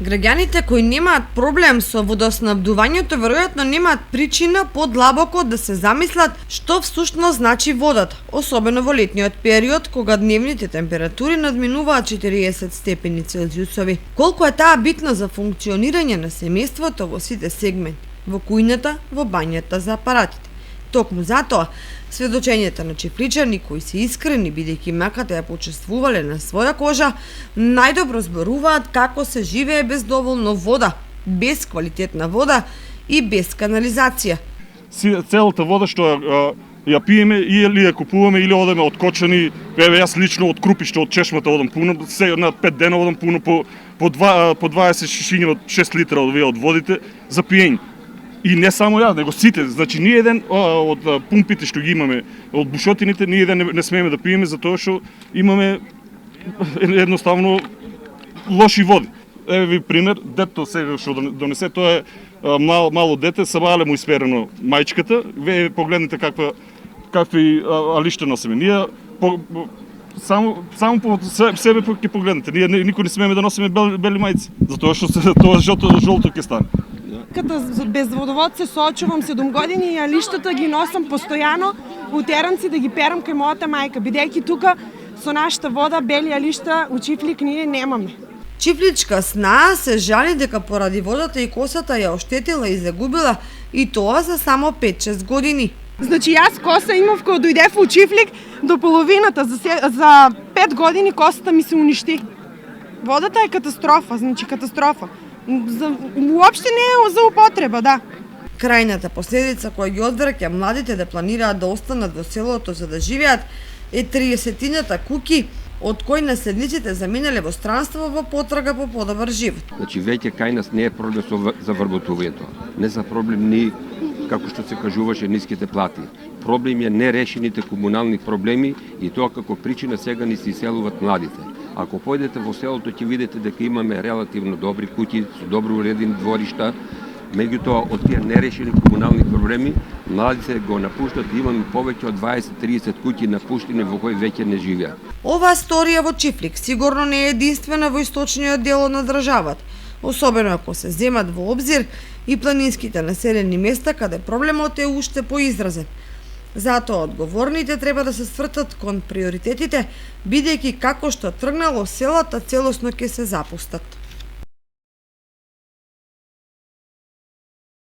Граѓаните кои немаат проблем со водоснабдувањето веројатно немаат причина подлабоко да се замислат што всушност значи водата, особено во летниот период кога дневните температури надминуваат 40 степени Целзиусови. Колку е таа битна за функционирање на семејството во сите сегменти, во кујната, во бањата, за апаратите. Токму затоа, сведочењата на чифличани кои се искрени бидејќи маката ја почувствувале на своја кожа, најдобро зборуваат како се живее без доволно вода, без квалитетна вода и без канализација. Целата вода што ја пиеме или ја купуваме или одеме од Кочани, јас лично од Крупиште, од чешмата одам пуно, се на 5 дена одам пуно по 20 шишиња од 6 литра од водите за пиење. И не само ја, него сите. Значи, ние еден од пумпите што ги имаме, од бушотините, ние еден не смееме да пиеме, затоа што имаме едноставно лоши води. Еве ви пример, детето сега што донесе, тоа е мало дете, сабале му исперено мајчката, ве погледнете какви алишта носиме. Ние само по себе ќе погледнете. Ние никој не смееме да носиме бели мајци, затоа што тоа жолто ќе стане. Без водовод се соочувам 7 години и лиштата ги носам постојано у теранци да ги перам кај мојата мајка, бидејќи тука со нашата вода бели лишта у Чифлик ние немаме. Чифличка СНА се жали дека поради водата и косата ја оштетила и загубила, и тоа за само 5-6 години. Значи јас коса имав кога дојдев у Чифлик до половината, за 5 години косата ми се уништи. Водата е катастрофа, значи катастрофа. Уопште не е за употреба, да. Крајната последица која ги одвраќа младите да планираат да останат во селото за да живеат е 30-тината куќи од кои наследниците заминале во странство во потрага по подобар живот. Значи веќе кај нас не е проблем за вработувањето. Не за проблем ни, како што се кажуваше, ниските плати. Проблем е нерешените комунални проблеми и тоа како причина сега ни се иселуваат младите. Ако појдете во селото ќе видите дека имаме релативно добри куќи со добро уредени дворишта, меѓутоа од тие нерешени комунални проблеми младите го напуштат и имаме повеќе од 20-30 куќи напуштени во кои веќе не живеат. Оваа сторија во Чифлик сигурно не е единствена во источниот дел на државата, особено ако се земат во обзир и планинските населени места каде проблемот е уште поизразен. Затоа одговорните треба да се свртат кон приоритетите, бидејќи како што тргнало селата целосно ќе се запустат.